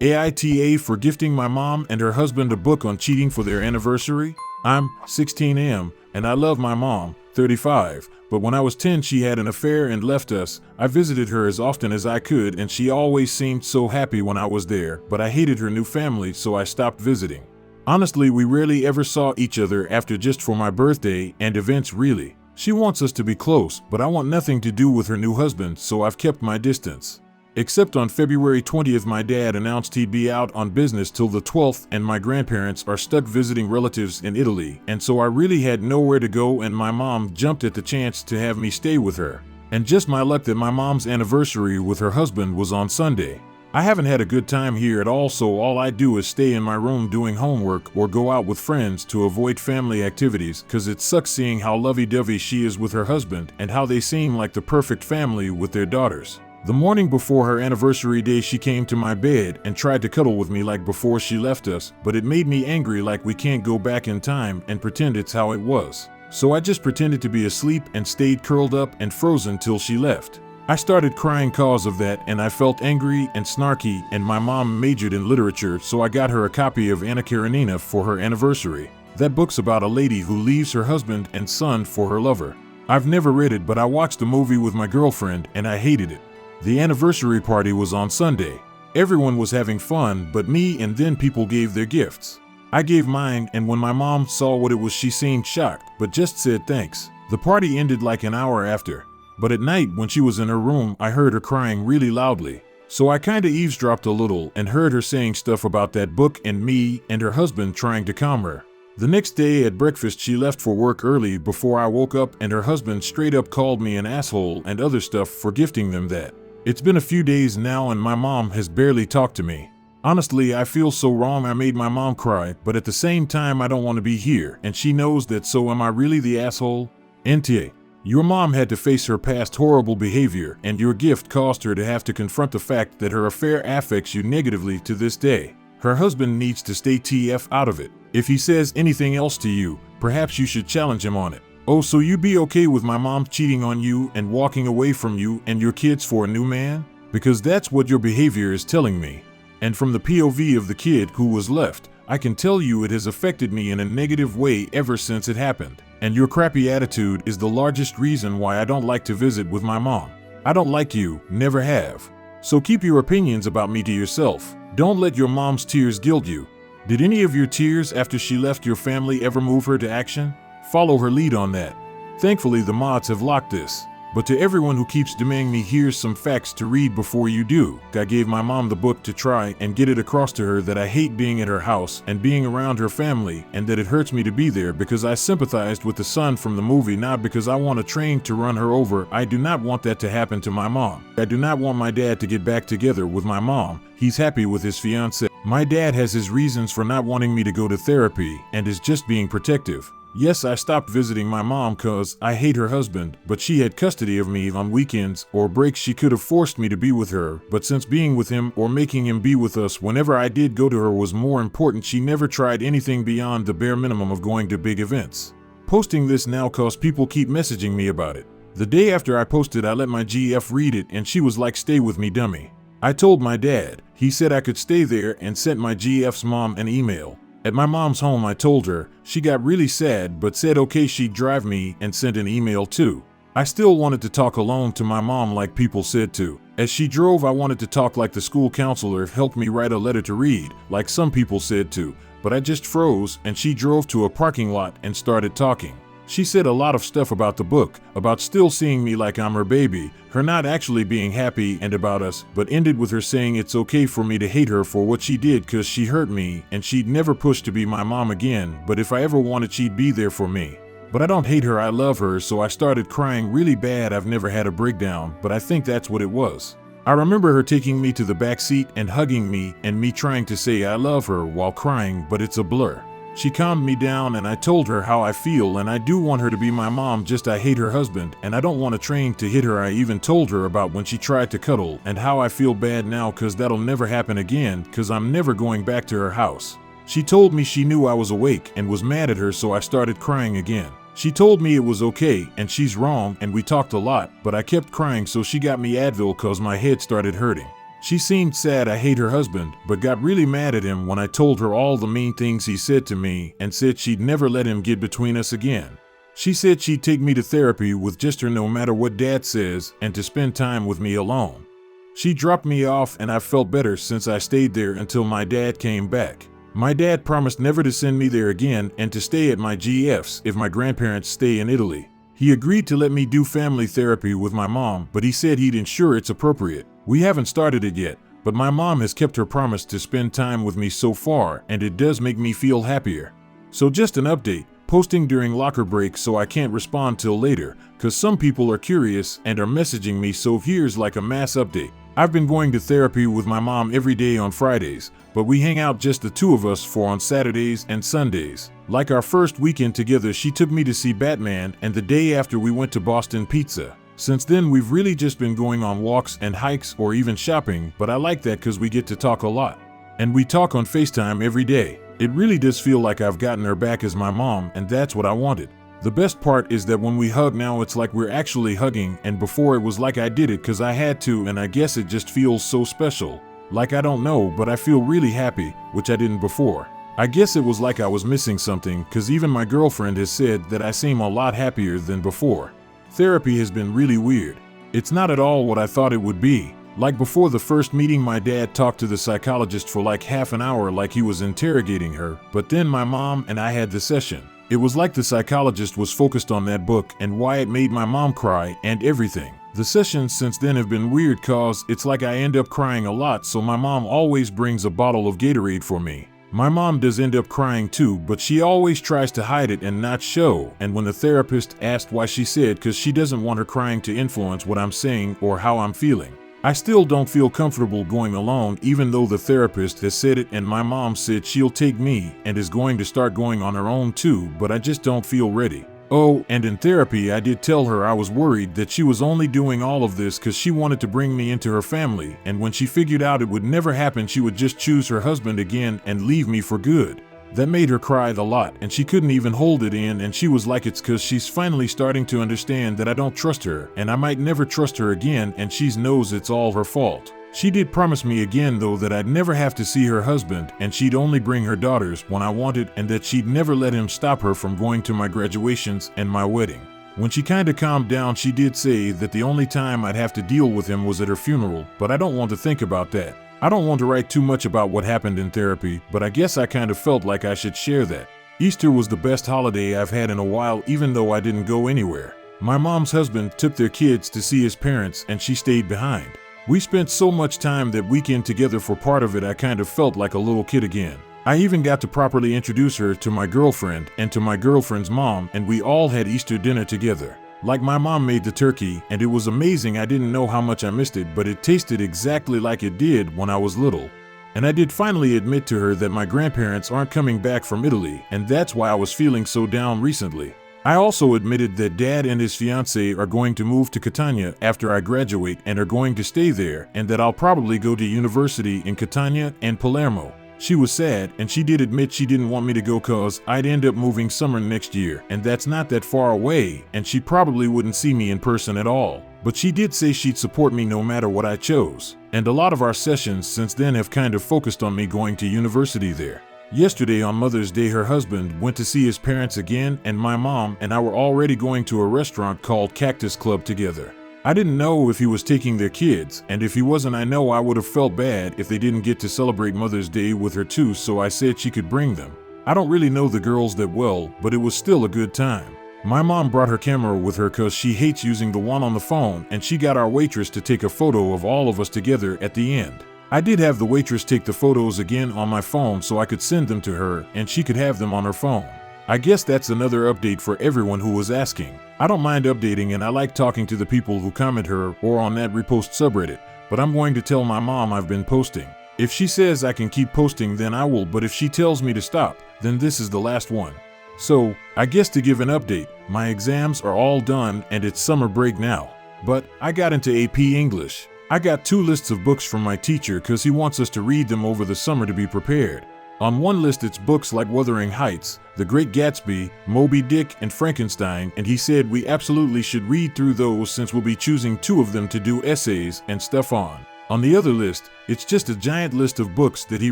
AITA for gifting my mom and her husband a book on cheating for their anniversary. I'm 16 and I love my mom, 35, but when I was 10 she had an affair and left us. I visited her as often as I could and she always seemed so happy when I was there, but I hated her new family so I stopped visiting. Honestly, we rarely ever saw each other after just for my birthday and events really. She wants us to be close, but I want nothing to do with her new husband, so I've kept my distance. Except on February 20th my dad announced he'd be out on business till the 12th and my grandparents are stuck visiting relatives in Italy, and so I really had nowhere to go and my mom jumped at the chance to have me stay with her. And just my luck that my mom's anniversary with her husband was on Sunday. I haven't had a good time here at all, so all I do is stay in my room doing homework or go out with friends to avoid family activities, cause it sucks seeing how lovey-dovey she is with her husband and how they seem like the perfect family with their daughters. The morning before her anniversary day she came to my bed and tried to cuddle with me like before she left us, but it made me angry like we can't go back in time and pretend it's how it was. So I just pretended to be asleep and stayed curled up and frozen till she left. I started crying cause of that and I felt angry and snarky, and my mom majored in literature so I got her a copy of Anna Karenina for her anniversary. That book's about a lady who leaves her husband and son for her lover. I've never read it, but I watched the movie with my girlfriend and I hated it. The anniversary party was on Sunday. Everyone was having fun but me, and then people gave their gifts. I gave mine, and when my mom saw what it was she seemed shocked but just said thanks. The party ended like an hour after. But at night when she was in her room I heard her crying really loudly. So I kinda eavesdropped a little and heard her saying stuff about that book and me and her husband trying to calm her. The next day at breakfast she left for work early before I woke up, and her husband straight up called me an asshole and other stuff for gifting them that. It's been a few days now and my mom has barely talked to me. Honestly, I feel so wrong I made my mom cry, but at the same time I don't want to be here and she knows that, so am I really the asshole? NTA. Your mom had to face her past horrible behavior, and your gift caused her to have to confront the fact that her affair affects you negatively to this day. Her husband needs to stay TF out of it. If he says anything else to you, perhaps you should challenge him on it. Oh, so you be okay with my mom cheating on you and walking away from you and your kids for a new man? Because that's what your behavior is telling me. And from the POV of the kid who was left, I can tell you it has affected me in a negative way ever since it happened. And your crappy attitude is the largest reason why I don't like to visit with my mom. I don't like you, never have. So keep your opinions about me to yourself. Don't let your mom's tears guilt you. Did any of your tears after she left your family ever move her to action? Follow her lead on that. Thankfully the mods have locked this. But to everyone who keeps demanding me, here's some facts to read before you do. I gave my mom the book to try and get it across to her that I hate being at her house and being around her family, and that it hurts me to be there because I sympathized with the son from the movie, not because I want a train to run her over. I do not want that to happen to my mom. I do not want my dad to get back together with my mom. He's happy with his fiancée. My dad has his reasons for not wanting me to go to therapy and is just being protective. Yes, I stopped visiting my mom cause I hate her husband, but she had custody of me on weekends or breaks. She could have forced me to be with her, but since being with him or making him be with us whenever I did go to her was more important, she never tried anything beyond the bare minimum of going to big events. Posting this now cause people keep messaging me about it. The day after I posted I let my GF read it and she was like, "Stay with me, dummy." I told my dad. He said I could stay there and sent my GF's mom an email. At my mom's home I told her. She got really sad but said okay she'd drive me and sent an email too. I still wanted to talk alone to my mom like people said to. As she drove I wanted to talk like the school counselor helped me write a letter to read, like some people said to, but I just froze and she drove to a parking lot and started talking. She said a lot of stuff about the book, about still seeing me like I'm her baby, her not actually being happy and about us, but ended with her saying it's okay for me to hate her for what she did cause she hurt me and she'd never push to be my mom again, but if I ever wanted she'd be there for me. But I don't hate her, I love her, so I started crying really bad. I've never had a breakdown, but I think that's what it was. I remember her taking me to the back seat and hugging me and me trying to say I love her while crying, but it's a blur. She calmed me down and I told her how I feel, and I do want her to be my mom, just I hate her husband and I don't want a train to hit her. I even told her about when she tried to cuddle and how I feel bad now cause that'll never happen again cause I'm never going back to her house. She told me she knew I was awake and was mad at her, so I started crying again. She told me it was okay and she's wrong and we talked a lot, but I kept crying, so she got me Advil cause my head started hurting. She seemed sad I hate her husband, but got really mad at him when I told her all the mean things he said to me and said she'd never let him get between us again. She said she'd take me to therapy with just her no matter what Dad says and to spend time with me alone. She dropped me off and I felt better since I stayed there until my dad came back. My dad promised never to send me there again and to stay at my GF's if my grandparents stay in Italy. He agreed to let me do family therapy with my mom, but he said he'd ensure it's appropriate. We haven't started it yet, but my mom has kept her promise to spend time with me so far, and it does make me feel happier. So just an update, posting during locker break so I can't respond till later, cause some people are curious and are messaging me, so here's like a mass update. I've been going to therapy with my mom every day on Fridays, but we hang out just the two of us for on Saturdays and Sundays. Like our first weekend together, she took me to see Batman, and the day after we went to Boston Pizza. Since then we've really just been going on walks and hikes or even shopping, but I like that cause we get to talk a lot. And we talk on FaceTime every day. It really does feel like I've gotten her back as my mom, and that's what I wanted. The best part is that when we hug now it's like we're actually hugging, and before it was like I did it cause I had to, and I guess it just feels so special. Like I don't know, but I feel really happy, which I didn't before. I guess it was like I was missing something, cause even my girlfriend has said that I seem a lot happier than before. Therapy has been really weird. It's not at all what I thought it would be. Like before the first meeting, my dad talked to the psychologist for like half an hour like he was interrogating her, but then my mom and I had the session. It was like the psychologist was focused on that book and why it made my mom cry and everything. The sessions since then have been weird cause it's like I end up crying a lot, so my mom always brings a bottle of Gatorade for me. My mom does end up crying too, but she always tries to hide it and not show, and when the therapist asked why, she said cause she doesn't want her crying to influence what I'm saying or how I'm feeling. I still don't feel comfortable going alone even though the therapist has said it, and my mom said she'll take me and is going to start going on her own too, but I just don't feel ready. Oh, and in therapy I did tell her I was worried that she was only doing all of this cause she wanted to bring me into her family, and when she figured out it would never happen she would just choose her husband again and leave me for good. That made her cry a lot and she couldn't even hold it in, and she was like it's cause she's finally starting to understand that I don't trust her and I might never trust her again, and she knows it's all her fault. She did promise me again though that I'd never have to see her husband and she'd only bring her daughters when I wanted, and that she'd never let him stop her from going to my graduations and my wedding. When she kinda calmed down she did say that the only time I'd have to deal with him was at her funeral, but I don't want to think about that. I don't want to write too much about what happened in therapy, but I guess I kind of felt like I should share that. Easter was the best holiday I've had in a while even though I didn't go anywhere. My mom's husband took their kids to see his parents and she stayed behind. We spent so much time that weekend together, for part of it I kind of felt like a little kid again. I even got to properly introduce her to my girlfriend and to my girlfriend's mom, and we all had Easter dinner together. Like my mom made the turkey and it was amazing. I didn't know how much I missed it, but it tasted exactly like it did when I was little. And I did finally admit to her that my grandparents aren't coming back from Italy, and that's why I was feeling so down recently. I also admitted that Dad and his fiancée are going to move to Catania after I graduate and are going to stay there, and that I'll probably go to university in Catania and Palermo. She was sad, and she did admit she didn't want me to go cause I'd end up moving summer next year, and that's not that far away, and she probably wouldn't see me in person at all. But she did say she'd support me no matter what I chose, and a lot of our sessions since then have kind of focused on me going to university there. Yesterday on Mother's Day her husband went to see his parents again, and my mom and I were already going to a restaurant called Cactus Club together. I didn't know if he was taking their kids, and if he wasn't I know I would have felt bad if they didn't get to celebrate Mother's Day with her too, so I said she could bring them. I don't really know the girls that well, but it was still a good time. My mom brought her camera with her cause she hates using the one on the phone, and she got our waitress to take a photo of all of us together at the end. I did have the waitress take the photos again on my phone so I could send them to her and she could have them on her phone. I guess that's another update for everyone who was asking. I don't mind updating and I like talking to the people who comment her or on that repost subreddit, but I'm going to tell my mom I've been posting. If she says I can keep posting then I will, but if she tells me to stop, then this is the last one. So, I guess to give an update, my exams are all done and it's summer break now. But I got into AP English. I got 2 lists of books from my teacher cause he wants us to read them over the summer to be prepared. On one list it's books like Wuthering Heights, The Great Gatsby, Moby Dick, and Frankenstein, and he said we absolutely should read through those since we'll be choosing 2 of them to do essays and stuff on. On the other list, it's just a giant list of books that he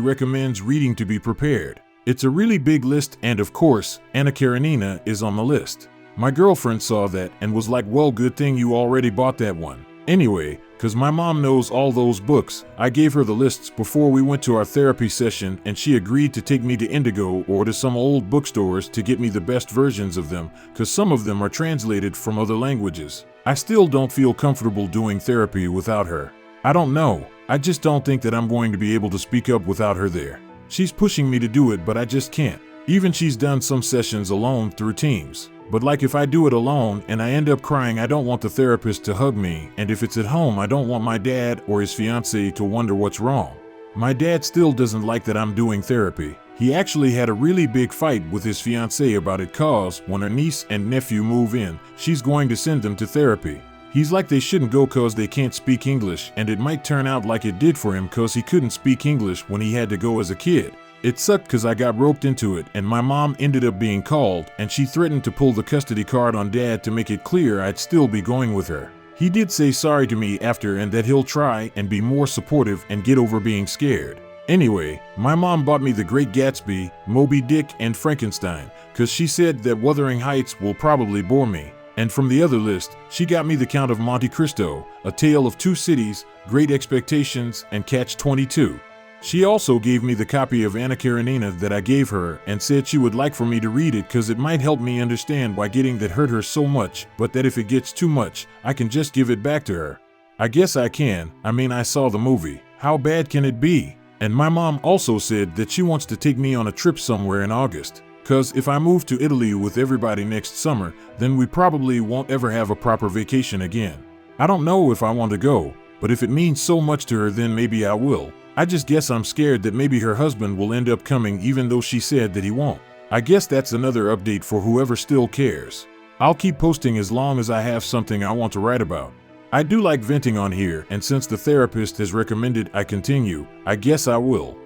recommends reading to be prepared. It's a really big list, and of course, Anna Karenina is on the list. My girlfriend saw that and was like, well, good thing you already bought that one. Anyway, cause my mom knows all those books, I gave her the lists before we went to our therapy session, and she agreed to take me to Indigo or to some old bookstores to get me the best versions of them, cause some of them are translated from other languages. I still don't feel comfortable doing therapy without her. I don't know, I just don't think that I'm going to be able to speak up without her there. She's pushing me to do it, but I just can't. Even she's done some sessions alone through Teams. But like if I do it alone and I end up crying, I don't want the therapist to hug me, and if it's at home, I don't want my dad or his fiancée to wonder what's wrong. My dad still doesn't like that I'm doing therapy. He actually had a really big fight with his fiancée about it, cause when her niece and nephew move in, she's going to send them to therapy. He's like they shouldn't go cause they can't speak English, and it might turn out like it did for him cause he couldn't speak English when he had to go as a kid. It sucked cause I got roped into it, and my mom ended up being called, and she threatened to pull the custody card on dad to make it clear I'd still be going with her. He did say sorry to me after and that he'll try and be more supportive and get over being scared. Anyway, my mom bought me The Great Gatsby, Moby Dick, and Frankenstein, cause she said that Wuthering Heights will probably bore me. And from the other list, she got me The Count of Monte Cristo, A Tale of Two Cities, Great Expectations, and Catch-22. She also gave me the copy of Anna Karenina that I gave her and said she would like for me to read it cause it might help me understand why getting that hurt her so much, but that if it gets too much, I can just give it back to her. I guess I can. I mean, I saw the movie. How bad can it be? And my mom also said that she wants to take me on a trip somewhere in August. Cause if I move to Italy with everybody next summer, then we probably won't ever have a proper vacation again. I don't know if I want to go, but if it means so much to her, then maybe I will. I just guess I'm scared that maybe her husband will end up coming even though she said that he won't. I guess that's another update for whoever still cares. I'll keep posting as long as I have something I want to write about. I do like venting on here, and since the therapist has recommended I continue, I guess I will.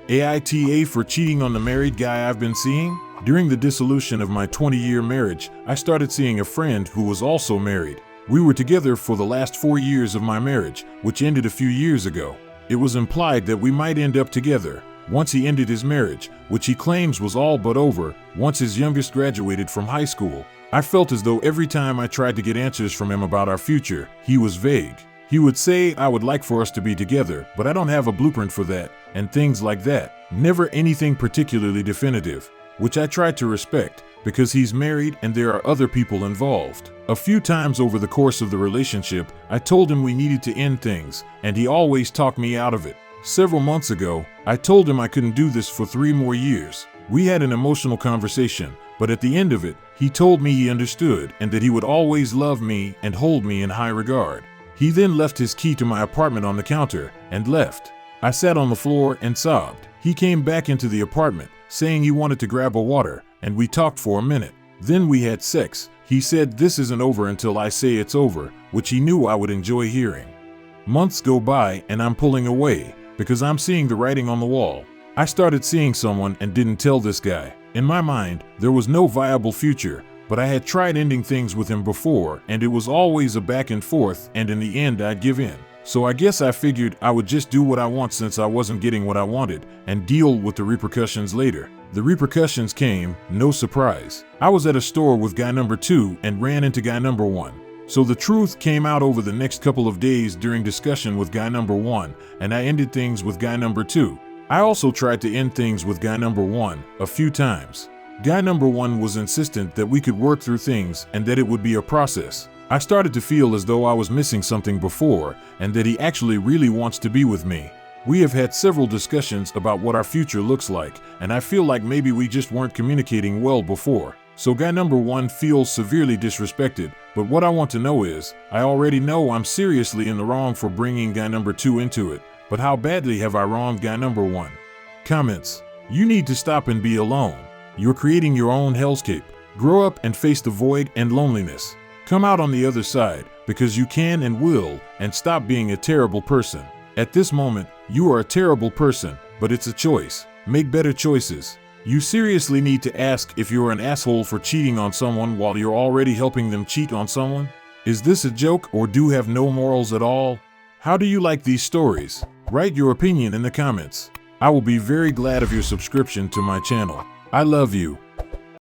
AITA for cheating on the married guy I've been seeing? During the dissolution of my 20-year marriage, I started seeing a friend who was also married. We were together for the last 4 years of my marriage, which ended a few years ago. It was implied that we might end up together once he ended his marriage, which he claims was all but over once his youngest graduated from high school. I felt as though every time I tried to get answers from him about our future, he was vague. He would say, I would like for us to be together, but I don't have a blueprint for that, and things like that. Never anything particularly definitive, which I tried to respect, because he's married and there are other people involved. A few times over the course of the relationship, I told him we needed to end things, and he always talked me out of it. Several months ago, I told him I couldn't do this for 3 more years. We had an emotional conversation, but at the end of it, he told me he understood and that he would always love me and hold me in high regard. He then left his key to my apartment on the counter and left. I sat on the floor and sobbed. He came back into the apartment, saying he wanted to grab a water, and we talked for a minute. Then we had sex. He said this isn't over until I say it's over, which he knew I would enjoy hearing. Months go by and I'm pulling away, because I'm seeing the writing on the wall. I started seeing someone and didn't tell this guy. In my mind, there was no viable future, but I had tried ending things with him before, and it was always a back and forth, and in the end I'd give in. So I guess I figured I would just do what I want since I wasn't getting what I wanted, and deal with the repercussions later. The repercussions came, no surprise. I was at a store with guy number 2 and ran into guy number 1. So the truth came out over the next couple of days during discussion with guy number 1, and I ended things with guy number 2. I also tried to end things with guy number 1 a few times. Guy number 1 was insistent that we could work through things and that it would be a process. I started to feel as though I was missing something before, and that he actually really wants to be with me. We have had several discussions about what our future looks like, and I feel like maybe we just weren't communicating well before. So guy number 1 feels severely disrespected, but what I want to know is, I already know I'm seriously in the wrong for bringing guy number 2 into it, but how badly have I wronged guy number 1? Comments. You need to stop and be alone. You're creating your own hellscape. Grow up and face the void and loneliness. Come out on the other side, because you can and will, and stop being a terrible person. At this moment, you are a terrible person, but it's a choice. Make better choices. You seriously need to ask if you're an asshole for cheating on someone while you're already helping them cheat on someone? Is this a joke or do you have no morals at all? How do you like these stories? Write your opinion in the comments. I will be very glad of your subscription to my channel. I love you.